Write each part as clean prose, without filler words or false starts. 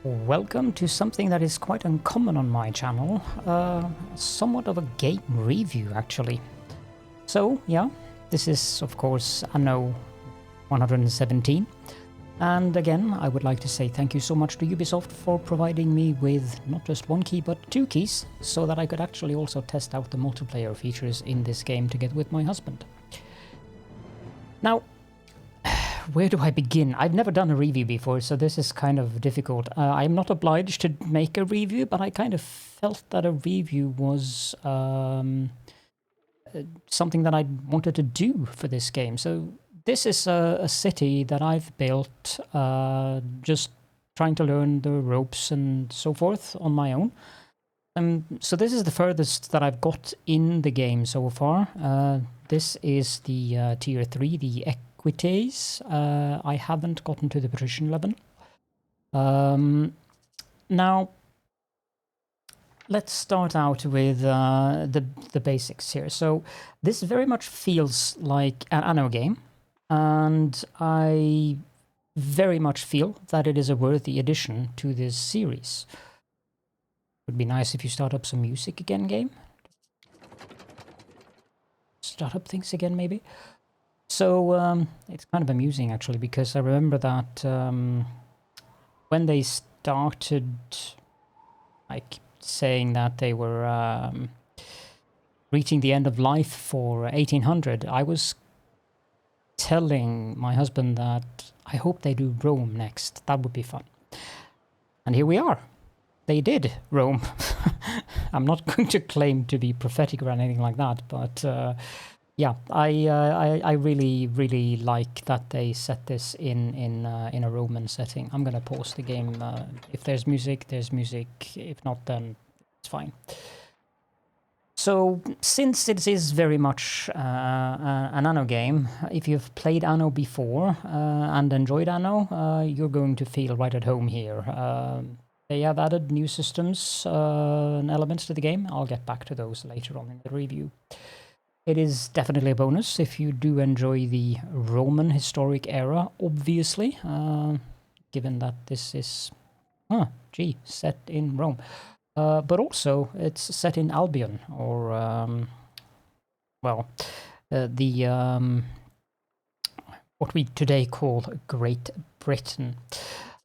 Welcome to something that is quite uncommon on my channel, somewhat of a game review actually. So yeah, this is of course Anno 117, and again I would like to say thank you so much to Ubisoft for providing me with not just one key but two keys, so that I could actually also test out the multiplayer features in this game together with my husband. Now, where do I begin? I've never done a review before, so this is kind of difficult. I'm not obliged to make a review, but I kind of felt that a review was something that I wanted to do for this game. So this is a city that I've built, just trying to learn the ropes and so forth on my own. So this is the furthest that I've got in the game so far. This is the tier 3, the equites. I haven't gotten to the patrician level. Now, let's start out with the basics here. So this very much feels like an Anno game, and I very much feel that it is a worthy addition to this series. Would be nice if you start up some music again, game. Start up things again, maybe. So it's kind of amusing actually, because I remember that when they started like saying that they were reaching the end of life for 1800, I was telling my husband that I hope they do Rome next. That would be fun. And here we are. They did Rome. I'm not going to claim to be prophetic or anything like that, but yeah, I really like that they set this in a Roman setting. I'm gonna pause the game. If there's music, there's music. If not, then it's fine. So, since it is very much an Anno game, if you've played Anno before and enjoyed Anno, you're going to feel right at home here. They have added new systems and elements to the game. I'll get back to those later on in the review. It is definitely a bonus if you do enjoy the Roman historic era, obviously, given that this is, set in Rome. But also, it's set in Albion, or, what we today call Great Britain.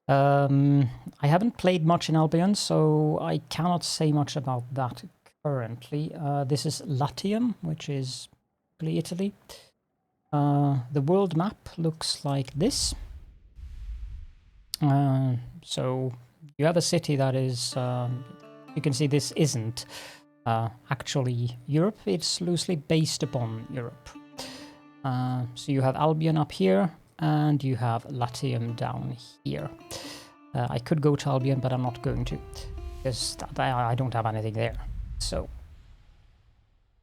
I haven't played much in Albion, so I cannot say much about that currently. This is Latium, which is Italy. The world map looks like this. So you have a city that is, you can see this isn't actually Europe, it's loosely based upon Europe. So you have Albion up here, and you have Latium down here. I could go to Albion, but I'm not going to, because I don't have anything there. So,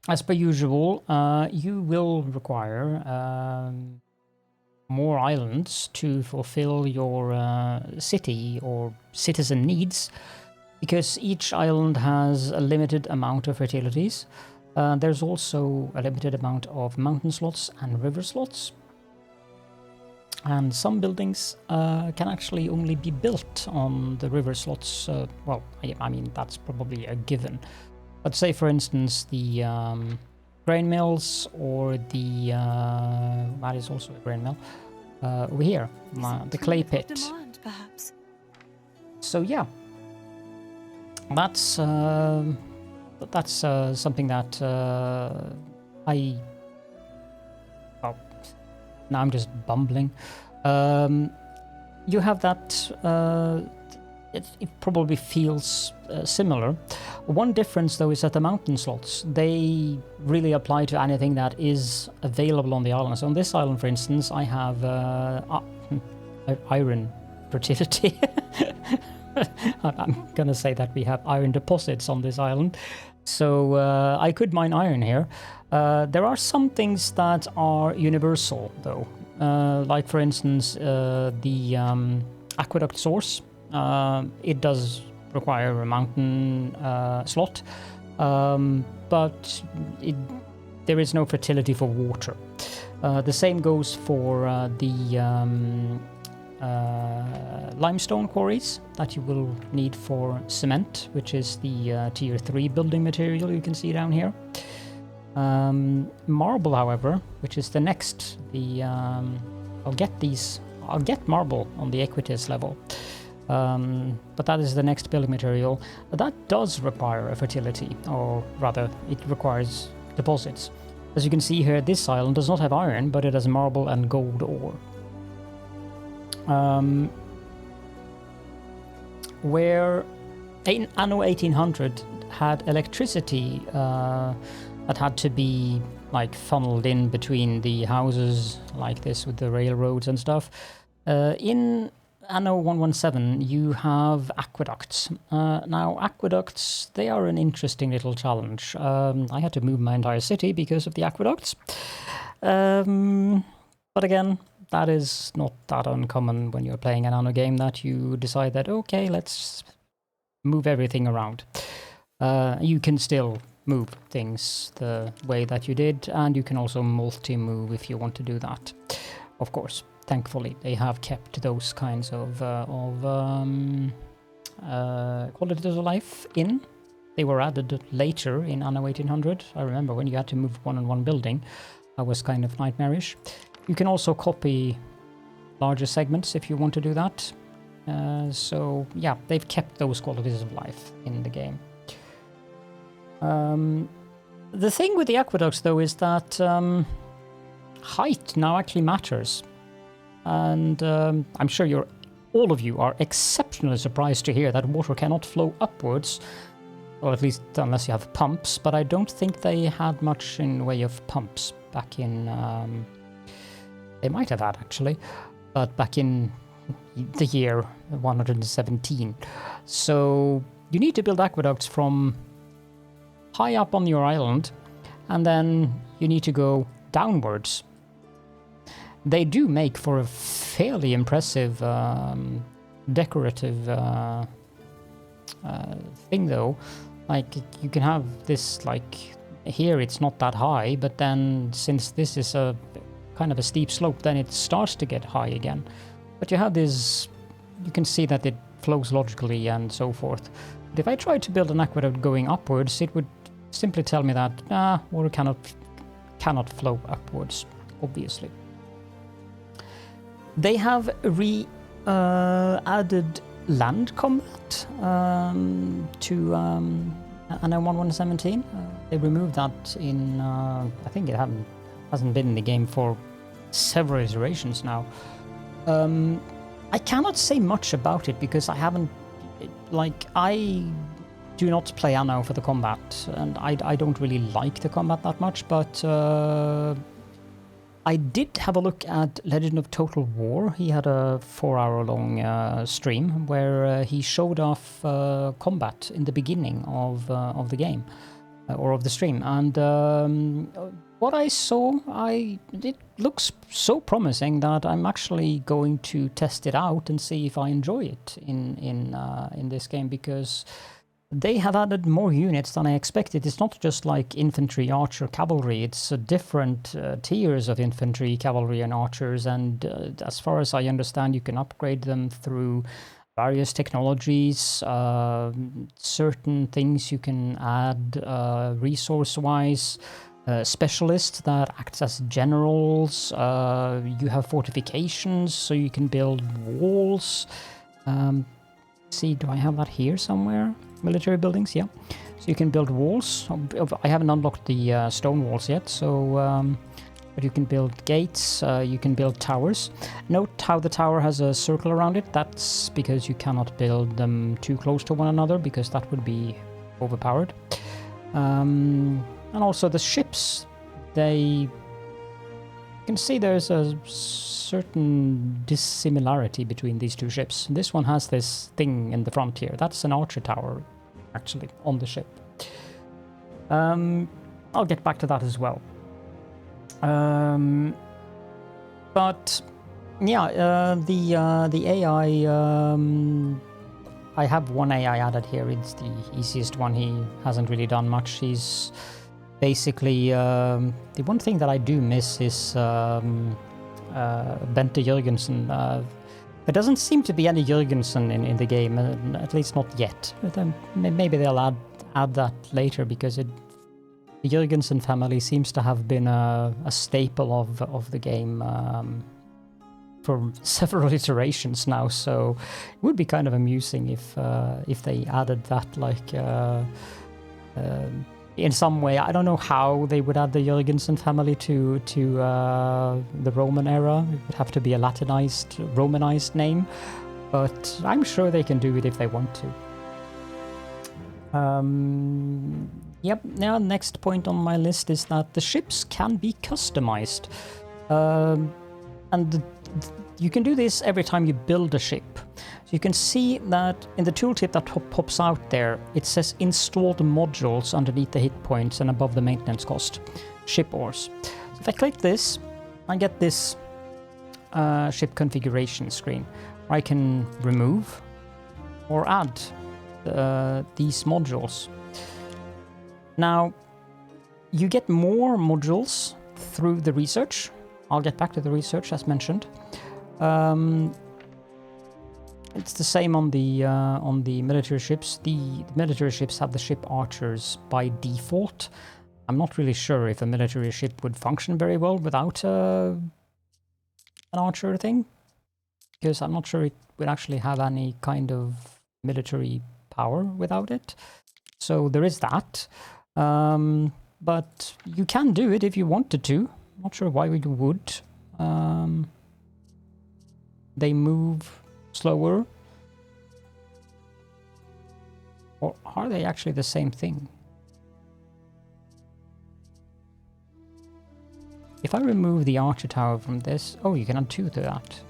as per usual, you will require more islands to fulfill your city or citizen needs, because each island has a limited amount of fertilities. There's also a limited amount of mountain slots and river slots. And some buildings can actually only be built on the river slots. Well, I mean, that's probably a given. But say, for instance, the grain mills, or the... that is also a grain mill. Over here, the clay pit. Demand, perhaps. So yeah, that's something that I... Oh, now I'm just bumbling. You have that... It probably feels similar. One difference, though, is that the mountain slots, they really apply to anything that is available on the island. So on this island, for instance, I have iron fertility. I'm going to say that we have iron deposits on this island. So I could mine iron here. There are some things that are universal, though. Like, for instance, the aqueduct source. It does require a mountain slot, but there is no fertility for water. The same goes for the limestone quarries that you will need for cement, which is the tier 3 building material you can see down here. Marble, however, which is the next, I'll get marble on the Equites level, but that is the next building material. That does require a fertility, or rather, it requires deposits. As you can see here, this island does not have iron, but it has marble and gold ore. Where Anno 1800 had electricity that had to be like funneled in between the houses like this with the railroads and stuff. In Anno 117 you have aqueducts. Now aqueducts, they are an interesting little challenge. I had to move my entire city because of the aqueducts. But again, that is not that uncommon when you're playing an Anno game, that you decide that, okay, let's move everything around. You can still move things the way that you did, and you can also multi-move if you want to do that. Of course, thankfully, they have kept those kinds of qualities of life in. They were added later in Anno 1800. I remember when you had to move one building, that was kind of nightmarish. You can also copy larger segments if you want to do that. So yeah, they've kept those qualities of life in the game. The thing with the aqueducts, though, is that height now actually matters. And I'm sure all of you are exceptionally surprised to hear that water cannot flow upwards, or at least unless you have pumps, but I don't think they had much in way of pumps back in... They might have had, actually, but back in the year 117. So you need to build aqueducts from high up on your island, and then you need to go downwards. They do make for a fairly impressive decorative thing, though. Like, you can have this, like, here it's not that high, but then since this is a kind of a steep slope, then it starts to get high again. But you have this, you can see that it flows logically and so forth. But if I tried to build an aqueduct going upwards, it would simply tell me that water cannot flow upwards, obviously. They have added land combat to Anno 117. They removed that in I think it hasn't been in the game for several iterations now. I cannot say much about it because I haven't, like, I do not play Anno for the combat, and I don't really like the combat that much, but I did have a look at LegendofTotalWar. He had a 4-hour-long stream where he showed off combat in the beginning of the game, or of the stream, and what I saw, it looks so promising that I'm actually going to test it out and see if I enjoy it in this game, because they have added more units than I expected. It's not just like infantry, archer, cavalry. It's different tiers of infantry, cavalry, and archers. And as far as I understand, you can upgrade them through various technologies. Certain things you can add resource-wise. Specialists that act as generals. You have fortifications, so you can build walls. See, do I have that here somewhere? Military buildings, yeah. So you can build walls. I haven't unlocked the stone walls yet, so but you can build gates, you can build towers. Note how the tower has a circle around it. That's because you cannot build them too close to one another, because that would be overpowered. And also the ships, you can see there's a certain dissimilarity between these two ships. This one has this thing in the front here. That's an archer tower, actually, on the ship. I'll get back to that as well. But yeah, the AI, I have one AI added here. It's the easiest one. He hasn't really done much. He's basically, the one thing that I do miss is Bente Jørgensen. There doesn't seem to be any Jürgensen in the game, at least not yet. But, maybe they'll add that later, because the Jürgensen family seems to have been a staple of the game for several iterations now. So it would be kind of amusing if they added that, like in some way. I don't know how they would add the Jürgensen family to the Roman era. It would have to be a Latinized, Romanized name, but I'm sure they can do it if they want to. Yep, now next point on my list is that the ships can be customized. And you can do this every time you build a ship. So you can see that in the tooltip that pops out there, it says installed modules underneath the hit points and above the maintenance cost. Ship ores. So if I click this, I get this ship configuration screen, where I can remove or add these modules. Now, you get more modules through the research. I'll get back to the research as mentioned. It's the same on the military ships. The military ships have the ship archers by default. I'm not really sure if a military ship would function very well without an archer thing, because I'm not sure it would actually have any kind of military power without it. So there is that. But you can do it if you wanted to. Not sure why you would. They move slower. Or are they actually the same thing? If I remove the archer tower from this... Oh, you can add 2 to that.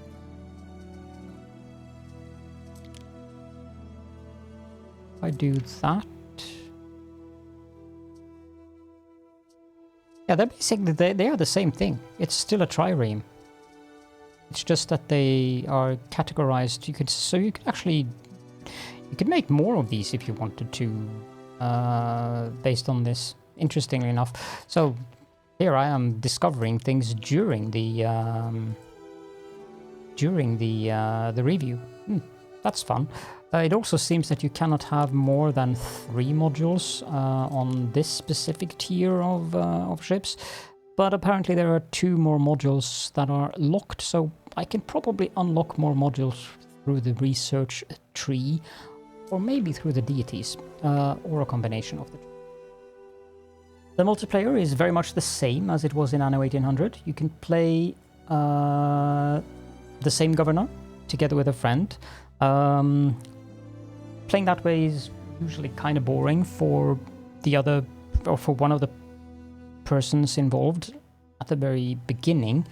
If I do that... Yeah, they're basically, they are the same thing. It's still a trireme. It's just that they are categorized. You could actually, you could make more of these if you wanted to, based on this, interestingly enough. So here I am discovering things during the review. That's fun. It also seems that you cannot have more than 3 modules on this specific tier of ships, but apparently there are 2 more modules that are locked, so I can probably unlock more modules through the research tree, or maybe through the deities, or a combination of the two. The multiplayer is very much the same as it was in Anno 1800. You can play the same governor together with a friend. Playing that way is usually kind of boring for the other, or for one of the persons involved at the very beginning.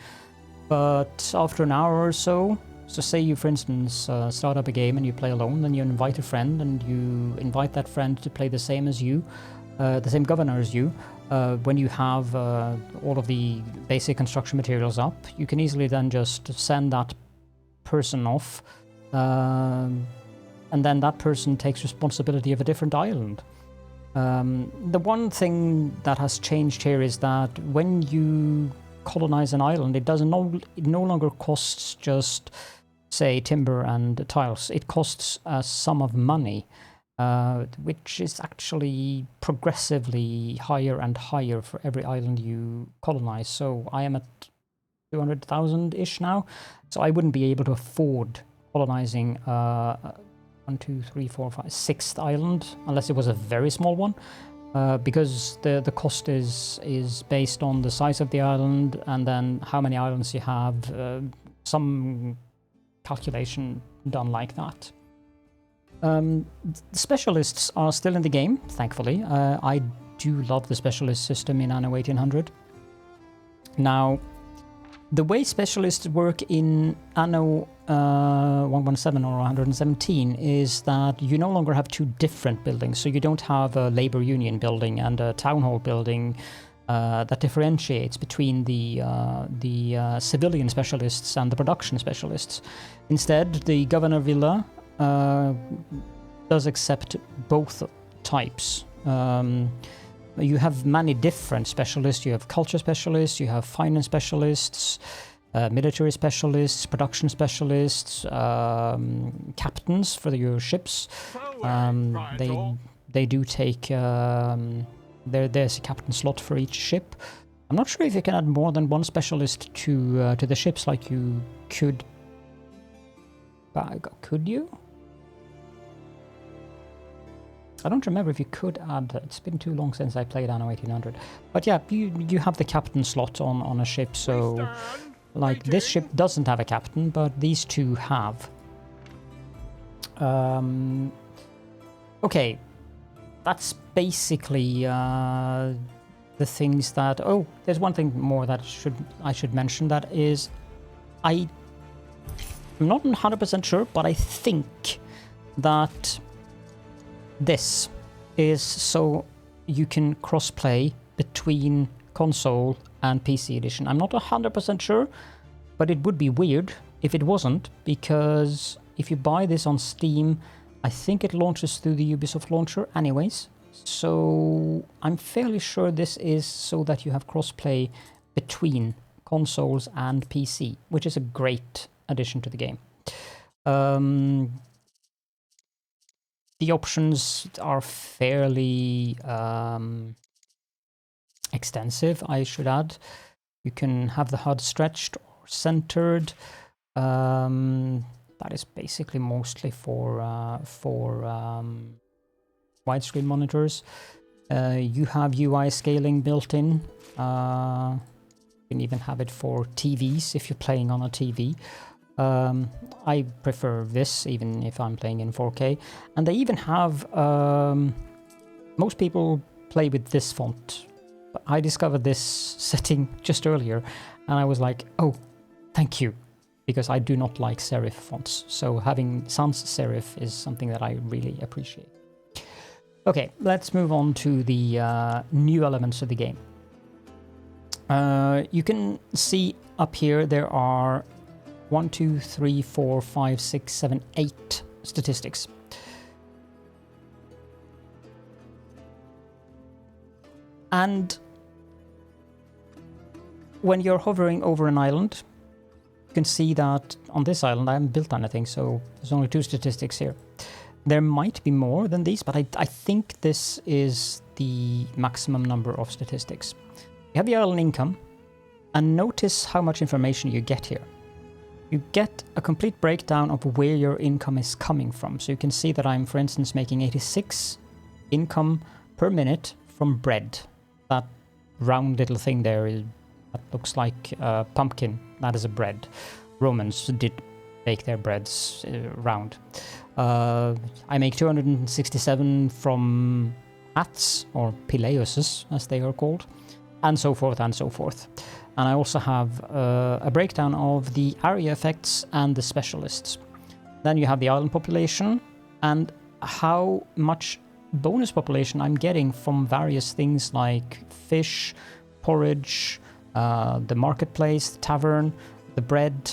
But after an hour or so say you, for instance, start up a game and you play alone, then you invite a friend and you invite that friend to play the same as you, the same governor as you. When you have all of the basic construction materials up, you can easily then just send that person off, and then that person takes responsibility of a different island. The one thing that has changed here is that when you colonize an island, it no longer costs just, say, timber and tiles. It costs a sum of money, which is actually progressively higher and higher for every island you colonize. So I am at 200,000-ish now, so I wouldn't be able to afford colonizing 1, 2, 3, 4, 5, 6th island unless it was a very small one, because the cost is based on the size of the island and then how many islands you have, some calculation done like that. The specialists are still in the game, thankfully. I do love the specialist system in Anno 1800. Now, the way specialists work in Anno 117 or 117 is that you no longer have 2 different buildings. So you don't have a labor union building and a town hall building that differentiates between the civilian specialists and the production specialists. Instead, the Governor Villa does accept both types. You have many different specialists. You have culture specialists, you have finance specialists, military specialists, production specialists, captains for your ships. They do take there's a captain slot for each ship. I'm not sure if you can add more than one specialist to the ships like you could. Could you? I don't remember if you could add. It's been too long since I played Anno 1800. But yeah, you have the captain slot on a ship, so like this ship doesn't have a captain, but these two have. Okay, that's basically the things that... Oh, there's one thing more that I should mention. That is, I'm not 100% sure, but I think that this is so you can cross-play between console and PC edition. I'm not 100% sure, but it would be weird if it wasn't, because if you buy this on Steam, I think it launches through the Ubisoft launcher anyways. So I'm fairly sure this is so that you have cross-play between consoles and PC, which is a great addition to the game. The options are fairly extensive, I should add. You can have the HUD stretched or centered. That is basically mostly for widescreen monitors. You have UI scaling built in. You can even have it for TVs if you're playing on a TV. I prefer this even if I'm playing in 4K. And they even have... most people play with this font. I discovered this setting just earlier and I was like, oh, thank you. Because I do not like serif fonts. So having sans serif is something that I really appreciate. Okay, let's move on to the new elements of the game. You can see up here there are 1, 2, 3, 4, 5, 6, 7, 8 statistics. And when you're hovering over an island, you can see that on this island I haven't built anything, so there's only 2 statistics here. There might be more than these, but I think this is the maximum number of statistics. You have the island income, and notice how much information you get here. You get a complete breakdown of where your income is coming from. So you can see that I'm, for instance, making 86 income per minute from bread. That round little thing there that looks like a pumpkin. That is a bread. Romans did bake their breads round. I make 267 from hats, or pileuses as they are called, and so forth and so forth. And I also have a breakdown of the area effects and the specialists. Then you have the island population and how much bonus population I'm getting from various things like fish, porridge, the marketplace, the tavern, the bread,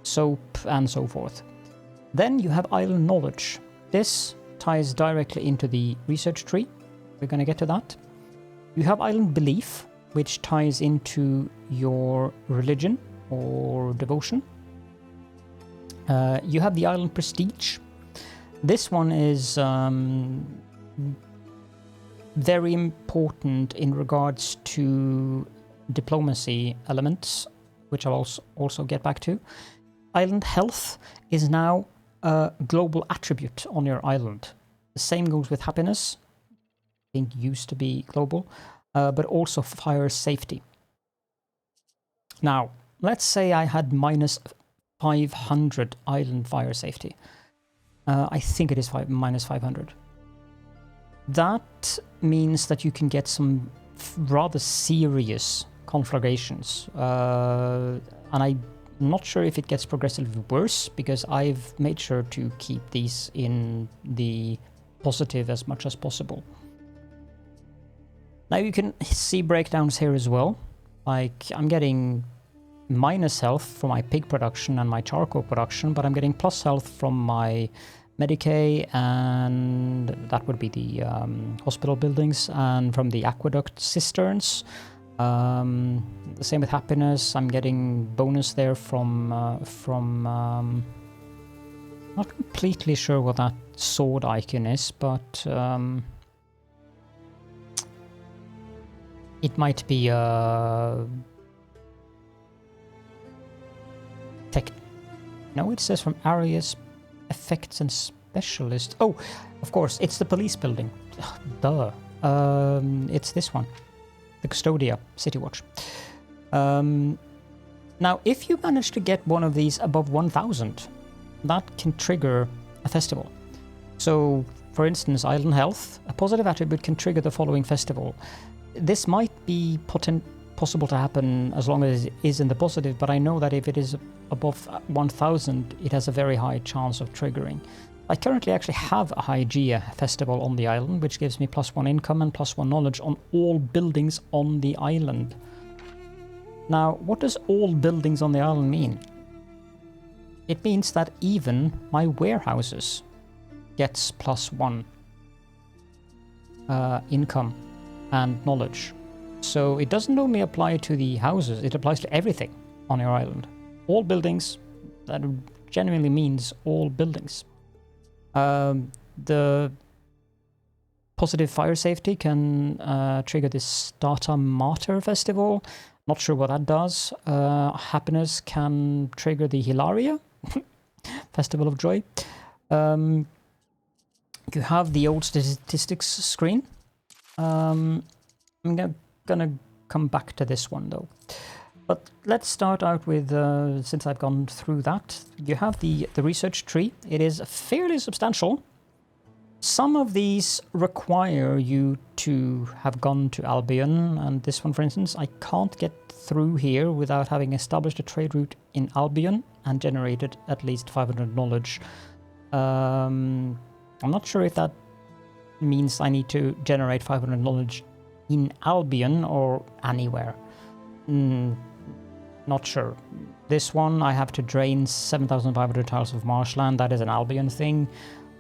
soap, and so forth. Then you have island knowledge. This ties directly into the research tree. We're going to get to that. You have island belief, which ties into your religion or devotion. You have the island prestige. This one is very important in regards to diplomacy elements, which I'll also get back to. Island health is now a global attribute on your island. The same goes with happiness. I think used to be global. But also fire safety. Now, let's say I had minus 500 island fire safety. I think it is minus 500. That means that you can get some rather serious conflagrations. And I'm not sure if it gets progressively worse, because I've made sure to keep these in the positive as much as possible. Now you can see breakdowns here as well. Like, I'm getting minus health for my pig production and my charcoal production, but I'm getting plus health from my Medicae, and that would be the hospital buildings, and from the aqueduct cisterns. The same with happiness. I'm getting bonus there from not completely sure what that sword icon is, but it might be tech. No, it says from areas, effects and specialist. Oh, of course, it's the police building. Duh. It's this one. The Custodia City Watch. Now, if you manage to get one of these above 1,000, that can trigger a festival. So, for instance, Island Health, a positive attribute can trigger the following festival. This might be possible to happen as long as it is in the positive, but I know that if it is above 1,000, it has a very high chance of triggering. I currently actually have a Hygeia festival on the island, which gives me +1 income and +1 knowledge on all buildings on the island. Now, what does all buildings on the island mean? It means that even my warehouses gets +1 income and knowledge. So it doesn't only apply to the houses, it applies to everything on your island. All buildings, that genuinely means all buildings. The positive fire safety can trigger this Stata Mater festival. Not sure what that does. Happiness can trigger the Hilaria Festival of Joy. You have the old statistics screen. I'm gonna come back to this one though. But let's start out with, since I've gone through that, you have the research tree. It is fairly substantial. Some of these require you to have gone to Albion, and this one, for instance, I can't get through here without having established a trade route in Albion and generated at least 500 knowledge. I'm not sure if that means I need to generate 500 knowledge in Albion or anywhere. Not sure. This one, I have to drain 7,500 tiles of marshland. That is an Albion thing.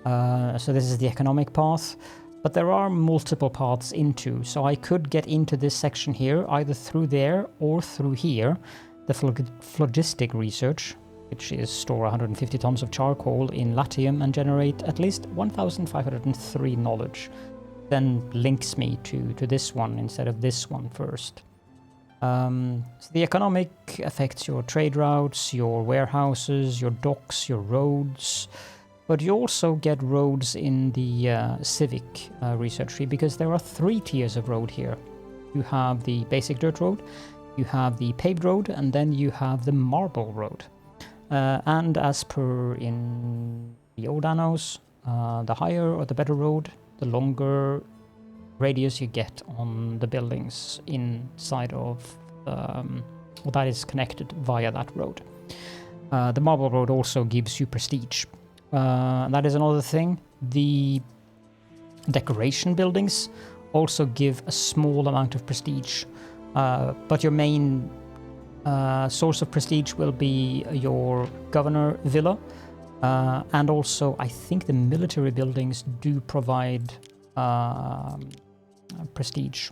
So this is the economic path. But there are multiple paths into. So I could get into this section here, either through there or through here. The phlogistic research, which is store 150 tons of charcoal in Latium and generate at least 1,503 knowledge. Then links me to this one instead of this one first. So the economic affects your trade routes, your warehouses, your docks, your roads, but you also get roads in the civic research tree, because there are 3 tiers of road here. You have the basic dirt road, you have the paved road, and then you have the marble road. And as per in the old Annos, the higher or the better road, the longer radius you get on the buildings inside of that is connected via that road. The marble road also gives you prestige. That is another thing. The decoration buildings also give a small amount of prestige, but your main source of prestige will be your governor villa, and also I think the military buildings do provide prestige.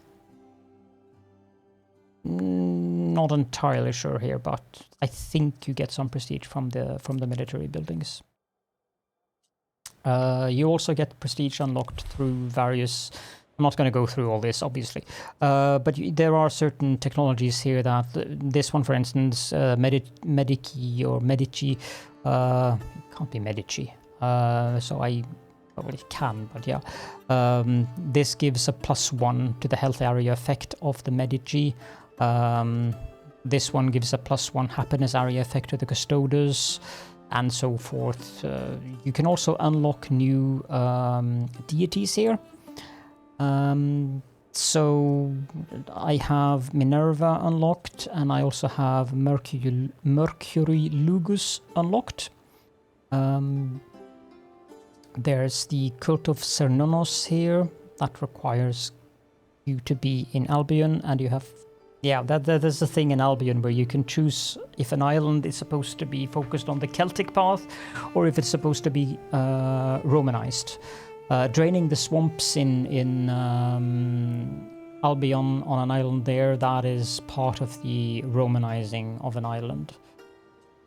Not entirely sure here, but I think you get some prestige from the military buildings. You also get prestige unlocked through various. I'm not going to go through all this, obviously, but there are certain technologies here that this one, for instance, Medici or Medici, can't be Medici, so I probably can, but yeah. This gives a +1 to the health area effect of the Medici. This one gives a +1 happiness area effect to the Custodes, and so forth. You can also unlock new deities here. So I have Minerva unlocked, and I also have Mercury Lugus unlocked. There's the Cult of Cernunnos here. That requires you to be in Albion, and you have... Yeah, there's a thing in Albion where you can choose if an island is supposed to be focused on the Celtic path, or if it's supposed to be Romanized. Draining the swamps in Albion on an island there, that is part of the Romanizing of an island.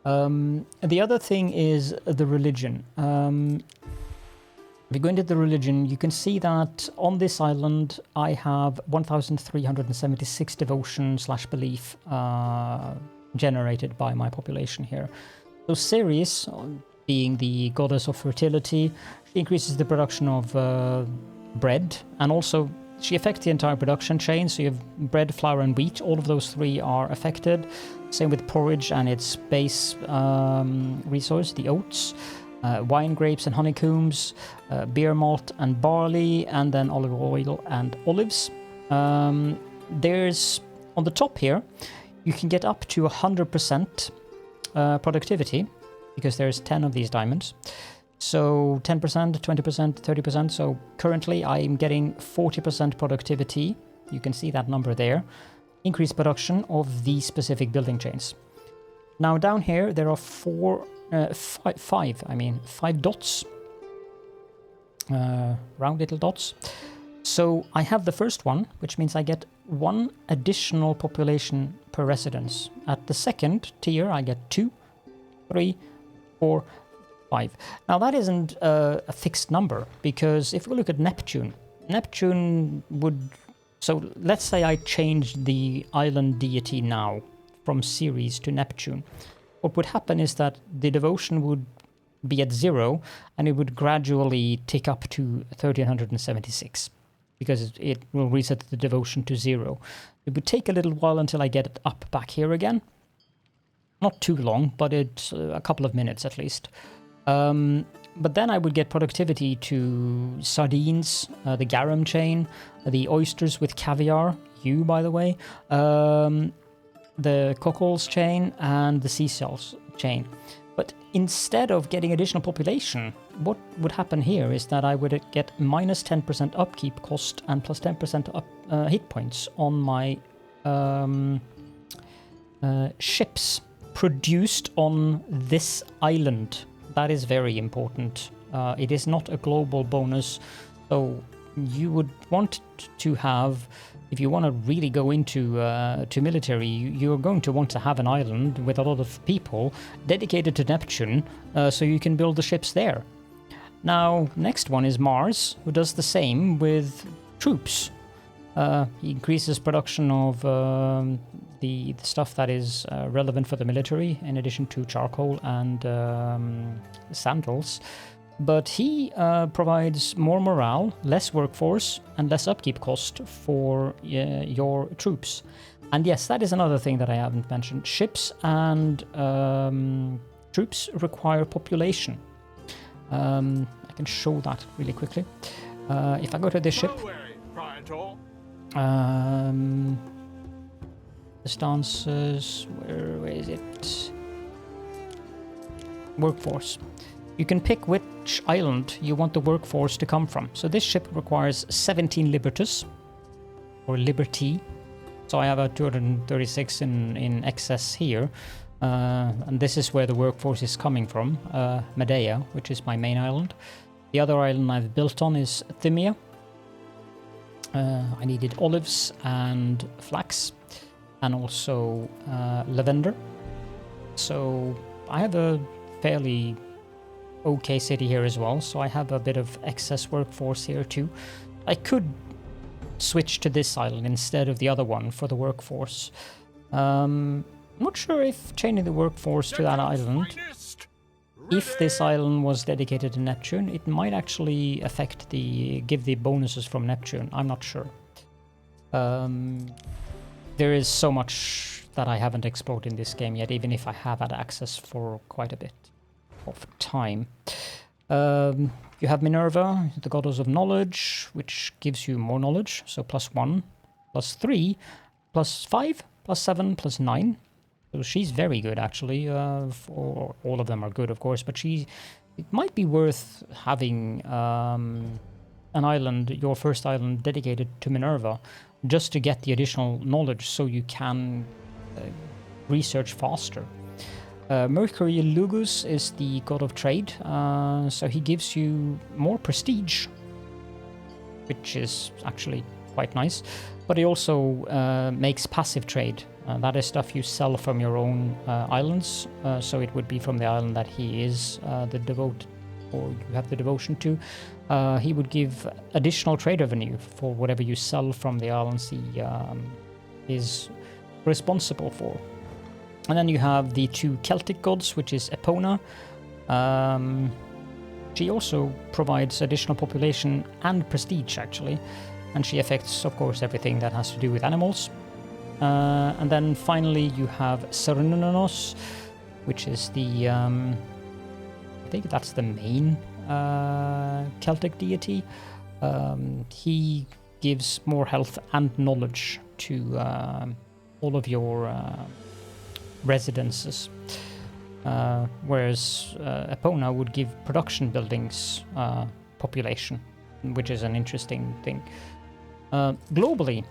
The other thing is the religion. If you go into the religion, you can see that on this island I have 1,376 devotion/belief generated by my population here. So Ceres, being the goddess of fertility, she increases the production of bread, and also she affects the entire production chain. So you have bread, flour, and wheat. All of those three are affected. Same with porridge and its base resource, the oats. Wine, grapes, and honeycombs, beer malt and barley, and then olive oil and olives. There's, on the top here, you can get up to 100% productivity, because there's 10 of these diamonds. So 10%, 20%, 30%. So currently I'm getting 40% productivity. You can see that number there. Increased production of these specific building chains. Now down here there are five dots, round little dots. So I have the first one, which means I get 1 additional population per residence. At the second tier I get 2, 3, 4, 5. Now that isn't a fixed number, because if we look at Neptune would... So let's say I changed the island deity now from Ceres to Neptune. What would happen is that the devotion would be at 0, and it would gradually tick up to 1,376, because it will reset the devotion to 0. It would take a little while until I get it up back here again. Not too long, but it's a couple of minutes at least. But then I would get productivity to sardines, the garum chain, the oysters with caviar, you by the way, the cockles chain, and the seashells chain. But instead of getting additional population, what would happen here is that I would get minus 10% upkeep cost and plus 10% hit points on my ships produced on this island. That is very important. It is not a global bonus, so you would want to have, if you want to really go into to military, you're going to want to have an island with a lot of people dedicated to Neptune, so you can build the ships there. Now, next one is Mars, who does the same with troops. He increases production of the stuff that is relevant for the military, in addition to charcoal and sandals. But he provides more morale, less workforce, and less upkeep cost for your troops. And yes, that is another thing that I haven't mentioned. Ships and troops require population. I can show that really quickly. If I go to this ship, the stances, where is it? Workforce. You can pick which island you want the workforce to come from. So this ship requires 17 libertus, or liberty. So I have a 236 in excess here. And this is where the workforce is coming from, Medea, which is my main island. The other island I've built on is Thymia. I needed olives and flax, and also lavender. So I have a fairly okay city here as well, so I have a bit of excess workforce here too. I could switch to this island instead of the other one for the workforce. I'm not sure if changing the workforce to that island, if this island was dedicated to Neptune, it might actually affect give the bonuses from Neptune. I'm not sure. There is so much that I haven't explored in this game yet, even if I have had access for quite a bit of time. You have Minerva, the goddess of knowledge, which gives you more knowledge. So +1, +3, +5, +7, +9. So she's very good, actually. For all of them are good, of course, but it might be worth having an island, your first island, dedicated to Minerva, just to get the additional knowledge, so you can research faster. Mercury Lugus is the god of trade, so he gives you more prestige, which is actually quite nice. But he also makes passive trade. That is stuff you sell from your own islands. So it would be from the island that he is the devoted, or you have the devotion to. He would give additional trade revenue for whatever you sell from the islands he is responsible for. And then you have the 2 Celtic gods, which is Epona. She also provides additional population and prestige, actually. And she affects, of course, everything that has to do with animals. And then finally you have Cernunnos, which is the... I think that's the main Celtic deity. He gives more health and knowledge to all of your residences. Whereas Epona would give production buildings population, which is an interesting thing. Globally,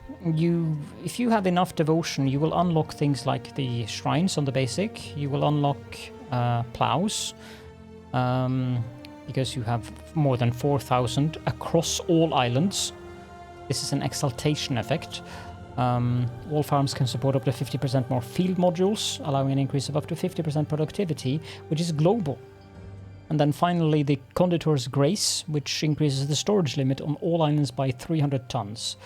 if you have enough devotion, you will unlock things like the shrines on the basic. You will unlock plows, because you have more than 4,000 across all islands. This is an exaltation effect. All farms can support up to 50% more field modules, allowing an increase of up to 50% productivity, which is global. And then finally the Conditor's Grace, which increases the storage limit on all islands by 300 tons.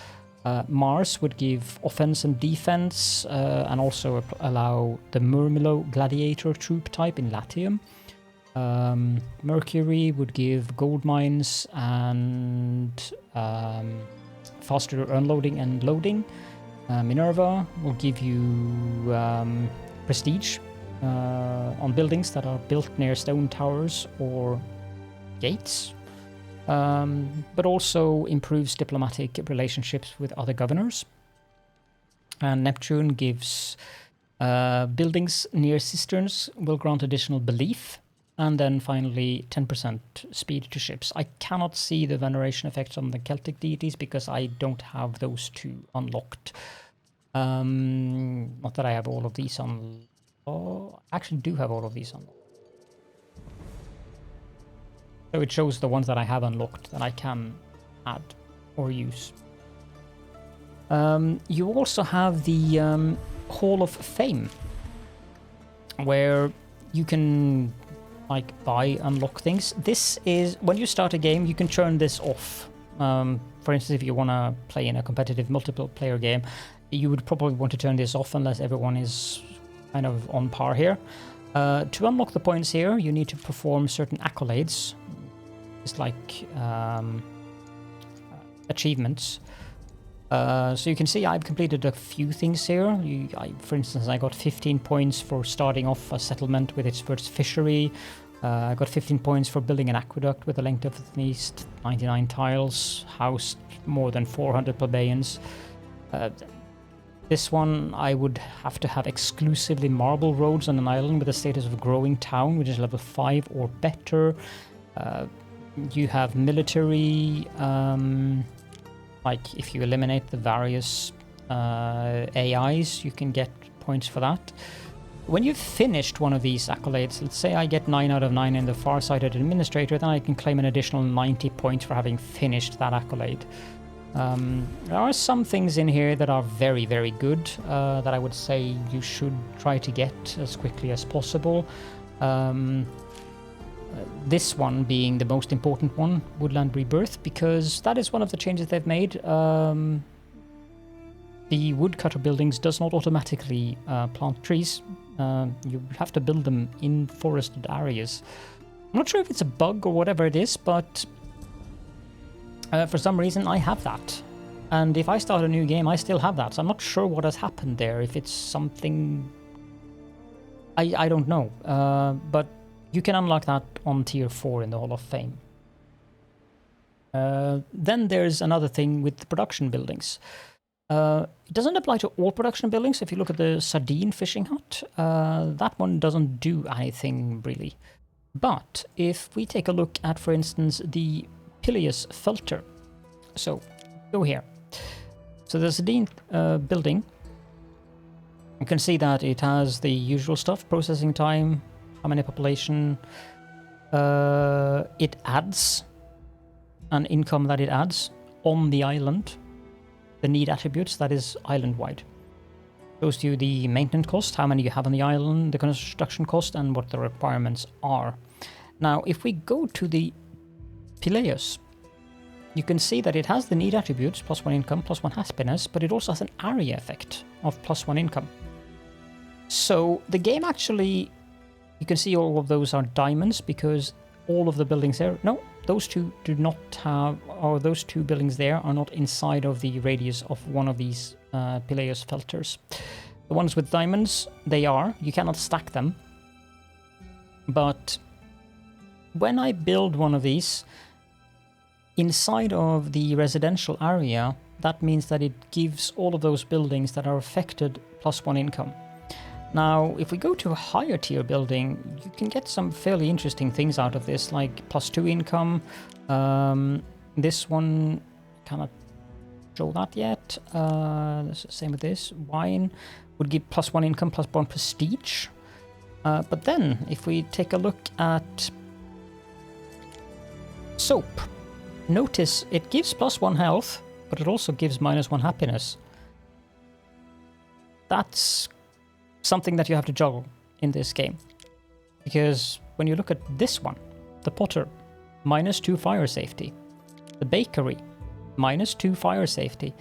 Mars would give offense and defense, and also allow the Murmillo Gladiator troop type in Latium. Mercury would give gold mines and faster unloading and loading. Minerva will give you prestige on buildings that are built near stone towers or gates, but also improves diplomatic relationships with other governors. And Neptune gives buildings near cisterns will grant additional belief. And then finally 10% speed to ships. I cannot see the veneration effects on the Celtic deities because I don't have those 2 unlocked. Not that I have all of these on. Oh, I actually do have all of these unlocked. So it shows the ones that I have unlocked that I can add or use. You also have the Hall of Fame, where you can unlock things. This is when you start a game, you can turn this off. For instance, if you want to play in a competitive multiple player game, you would probably want to turn this off unless everyone is kind of on par here. To unlock the points here, you need to perform certain accolades. It's like achievements. So you can see I've completed a few things here. For instance, I got 15 points for starting off a settlement with its first fishery. I got 15 points for building an aqueduct with a length of at least 99 tiles, housed more than 400 plebeians. This one, I would have to have exclusively marble roads on an island with a status of growing town, which is level 5 or better. You have military... if you eliminate the various AIs, you can get points for that. When you've finished one of these accolades, let's say I get 9 out of 9 in the Farsighted Administrator, then I can claim an additional 90 points for having finished that accolade. There are some things in here that are very, very good, that I would say you should try to get as quickly as possible. This one being the most important one, Woodland Rebirth, because that is one of the changes they've made. The woodcutter buildings does not automatically plant trees. You have to build them in forested areas. I'm not sure if it's a bug or whatever it is, but for some reason I have that. And if I start a new game, I still have that. So I'm not sure what has happened there. If it's something... I don't know. But you can unlock that on tier 4 in the Hall of Fame. Then there's another thing with the production buildings. It doesn't apply to all production buildings. If you look at the Sardine fishing hut, that one doesn't do anything really. But if we take a look at, for instance, the Pilius filter. So, go here. So the Sardine building, you can see that it has the usual stuff, processing time, how many population. It adds an income that it adds on the island. the need attributes that is island-wide. Shows you the maintenance cost, how many you have on the island, the construction cost, and what the requirements are. Now, if we go to the Pileus, you can see that it has the need attributes, +1 income, +1 happiness, but it also has an area effect of +1 income. So the game actually, you can see all of those are diamonds because all of the buildings there, no, those two do not have, or those two buildings there are not inside of the radius of one of these Pileus filters. The ones with diamonds, they are, you cannot stack them. But when I build one of these, inside of the residential area, that means that it gives all of those buildings that are affected +1 income. Now, if we go to a higher tier building, you can get some fairly interesting things out of this, like +2 income. This one, cannot show that yet. Same with this. Wine would give +1 income, +1 prestige. But then, if we take a look at soap, notice it gives +1 health, but it also gives -1 happiness. That's something that you have to juggle in this game. Because when you look at this one, the potter, -2 fire safety. The bakery, -2 fire safety.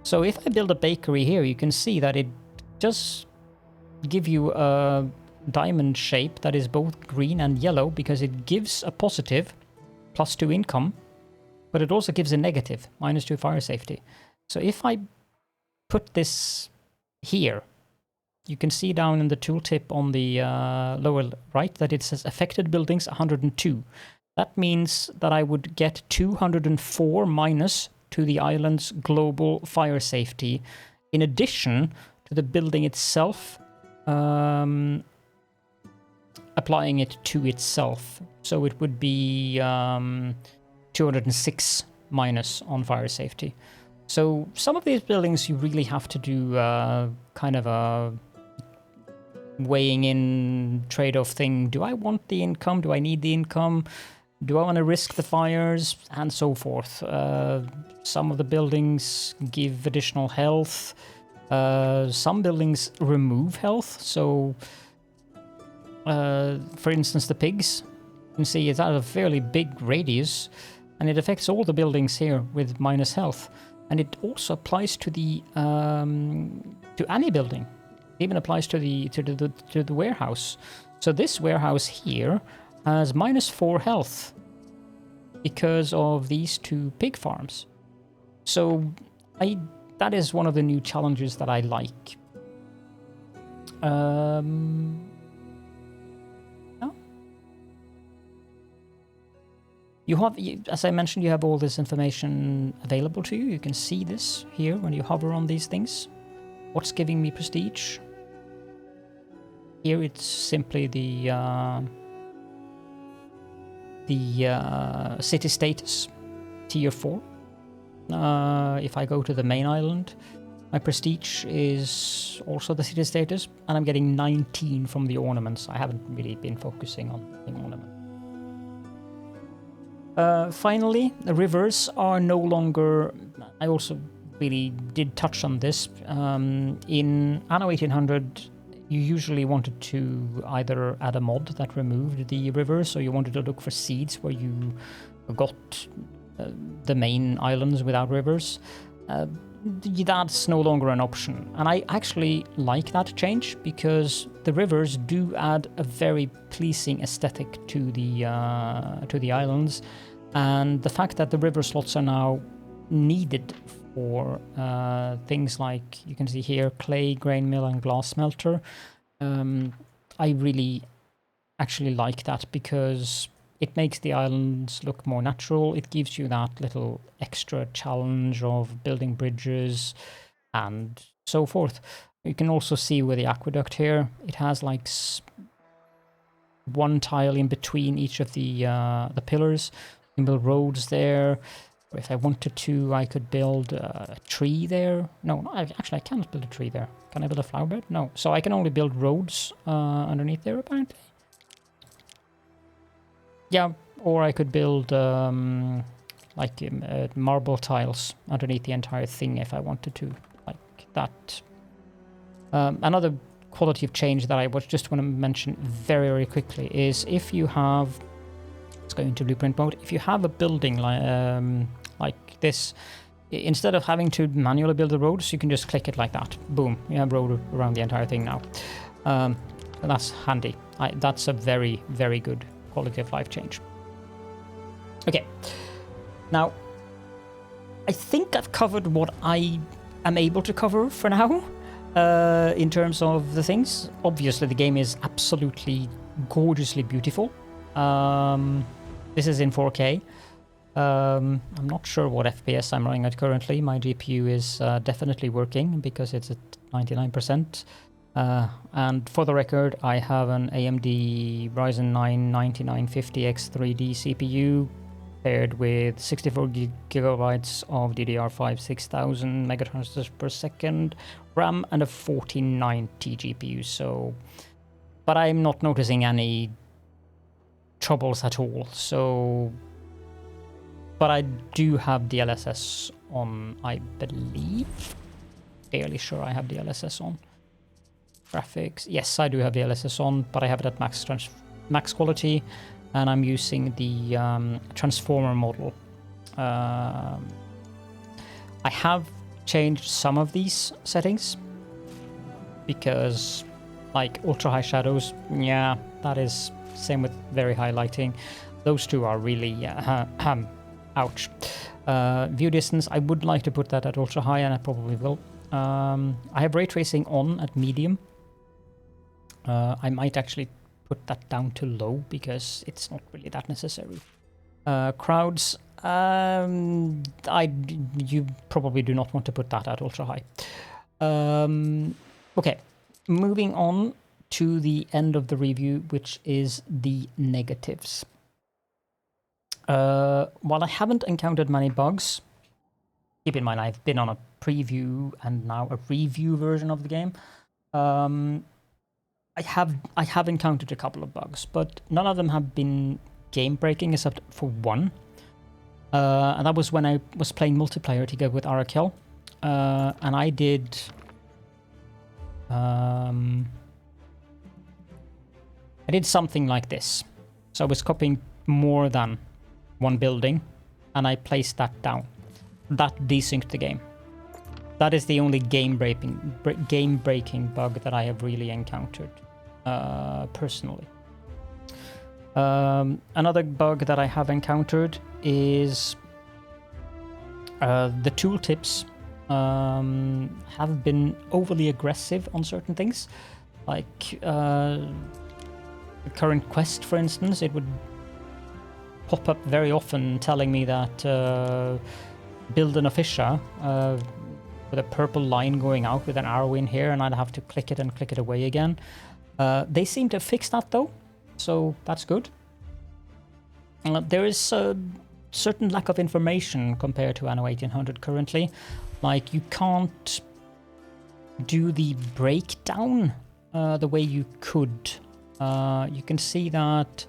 So if I build a bakery here, you can see that it does give you a diamond shape that is both green and yellow because it gives a positive +2 income, but it also gives a negative -2 fire safety. So if I put this here, you can see down in the tooltip on the lower right that it says affected buildings 102. That means that I would get 204 minus to the island's global fire safety, in addition to the building itself applying it to itself. So it would be 206 minus on fire safety. So some of these buildings you really have to do kind of a weighing in trade-off thing. Do I want the income? Do I need the income? Do I want to risk the fires? And so forth. Some of the buildings give additional health. Some buildings remove health. So, for instance, the pigs, you can see it's at a fairly big radius, and it affects all the buildings here with minus health. And it also applies to the to any building. It even applies to the warehouse. So this warehouse here has -4 health because of these 2 pig farms. So that is one of the new challenges that I like. Yeah. You have, as I mentioned, you have all this information available to you. You can see this here when you hover on these things. What's giving me prestige? Here it's simply the city status, tier 4. If I go to the main island, my prestige is also the city status, and I'm getting 19 from the ornaments. I haven't really been focusing on the ornament. Finally, the rivers are no longer... I also really did touch on this. In Anno 1800, you usually wanted to either add a mod that removed the rivers, or you wanted to look for seeds where you got the main islands without rivers. That's no longer an option. And I actually like that change, because the rivers do add a very pleasing aesthetic to the islands. And the fact that the river slots are now needed for things like, you can see here, clay, grain mill, and glass smelter. I really actually like that, because it makes the islands look more natural. It gives you that little extra challenge of building bridges and so forth. You can also see with the aqueduct here, it has like one tile in between each of the pillars. You can build roads there. If I wanted to, I could build a tree there. No, actually, I cannot build a tree there. Can I build a flower bed? No. So I can only build roads underneath there, apparently. Yeah, or I could build like marble tiles underneath the entire thing if I wanted to, like that. Another quality of change that I just want to mention very, very quickly is if you have, let's go into blueprint mode, if you have a building like this, instead of having to manually build the roads, you can just click it like that. Boom, you have road around the entire thing now. That's handy. That's a very, very good quality of life change. Okay, now I think I've covered what I am able to cover for now. In terms of the things, obviously the game is absolutely gorgeously beautiful. This is in 4K. I'm not sure what FPS I'm running at currently. My GPU is definitely working because it's at 99%. And for the record, I have an AMD Ryzen 9 9950X3D CPU paired with 64 gigabytes of DDR5 6000 megahertz per second RAM and a 4090 GPU. So, but I'm not noticing any troubles at all. So, but I do have DLSS on, I believe. Fairly sure I have DLSS on. Graphics, yes, I do have DLSS on, but I have it at max quality. And I'm using the transformer model. I have changed some of these settings because, like ultra high shadows, yeah, that is same with very high lighting. Those two are really ouch. View distance, I would like to put that at ultra high, and I probably will. I have ray tracing on at medium. I might actually put that down to low because it's not really that necessary. Crowds, you probably do not want to put that at ultra high. Okay, moving on to the end of the review, which is the negatives. While I haven't encountered many bugs, keep in mind I've been on a preview and now a review version of the game. I have encountered a couple of bugs, but none of them have been game breaking except for one. And that was when I was playing multiplayer together with Arakel. And I did something like this. So I was copying more than one building and I placed that down. That desynced the game. That is the only game-breaking bug that I have really encountered, personally. Another bug that I have encountered is the tooltips have been overly aggressive on certain things. Like the current quest, for instance, it would pop up very often telling me that build an officia with a purple line going out with an arrow in here, and I'd have to click it and click it away again. They seem to fix that though, so that's good. There is a certain lack of information compared to Anno 1800 currently. Like, you can't do the breakdown the way you could. You can see that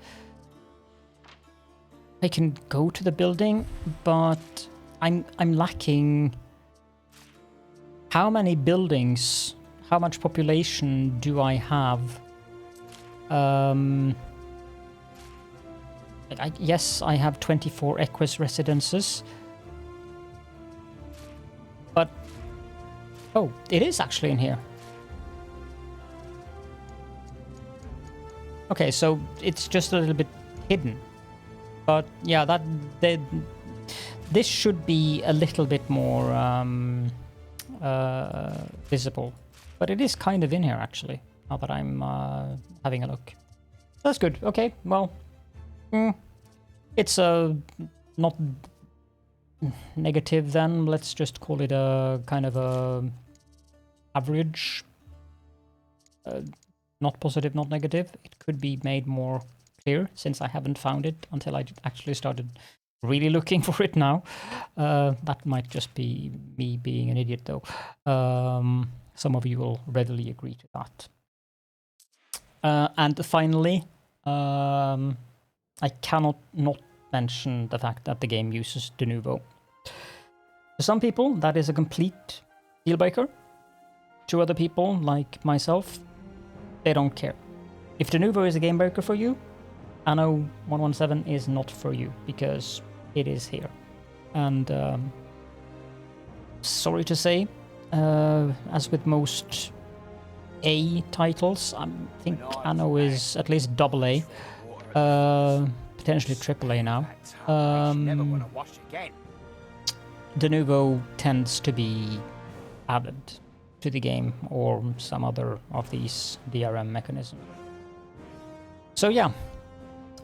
I can go to the building, but I'm lacking how many buildings, how much population do I have? Yes, I have 24 Equus residences. But, oh, it is actually in here. Okay, so it's just a little bit hidden. But yeah, this should be a little bit more visible. But it is kind of in here, actually, now that I'm having a look. That's good. Okay, well, it's not negative then. Let's just call it a kind of a average. Not positive, not negative. It could be made more clear since I haven't found it until I actually started really looking for it now. That might just be me being an idiot though. Some of you will readily agree to that. And finally, I cannot not mention the fact that the game uses de novo. For some people, that is a complete deal breaker. To other people, like myself, they don't care. If de novo is a game breaker for you, Anno 117 is not for you, because it is here. And sorry to say, as with most A titles, I think Anno is at least AA, potentially AAA now. De novo tends to be added to the game, or some other of these DRM mechanisms. So yeah,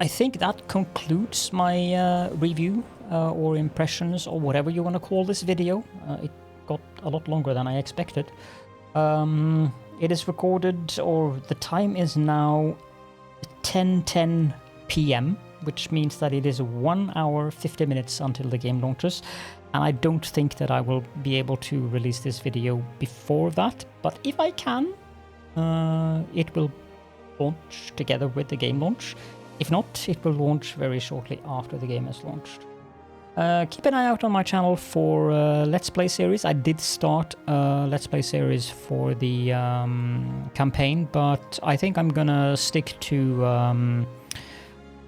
I think that concludes my review or impressions, or whatever you want to call this video. It got a lot longer than I expected. It is recorded, or the time is now 10:10 p.m., which means that it is 1 hour 50 minutes until the game launches. And I don't think that I will be able to release this video before that, but if I can, it will launch together with the game launch. If not, it will launch very shortly after the game is launched. Keep an eye out on my channel for Let's Play series. I did start a Let's Play series for the campaign, but I think I'm gonna stick to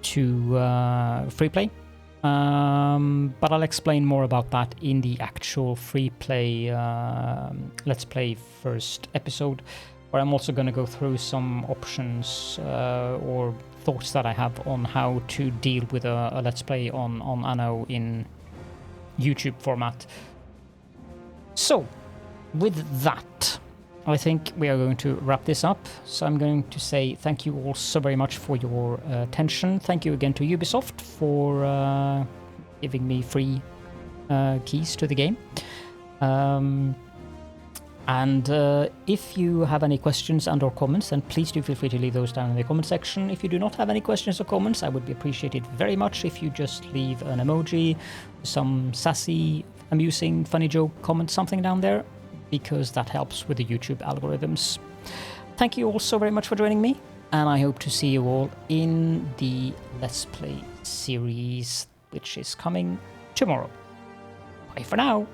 free play. But I'll explain more about that in the actual free play Let's Play first episode, where I'm also going to go through some options or thoughts that I have on how to deal with a Let's Play on Anno in YouTube format. So, with that, I think we are going to wrap this up. So I'm going to say thank you all so very much for your attention. Thank you again to Ubisoft for giving me free keys to the game. And if you have any questions and or comments, then please do feel free to leave those down in the comment section. If you do not have any questions or comments, I would be appreciated very much if you just leave an emoji, some sassy, amusing, funny joke, comment something down there, because that helps with the YouTube algorithms. Thank you all so very much for joining me, and I hope to see you all in the Let's Play series, which is coming tomorrow. Bye for now!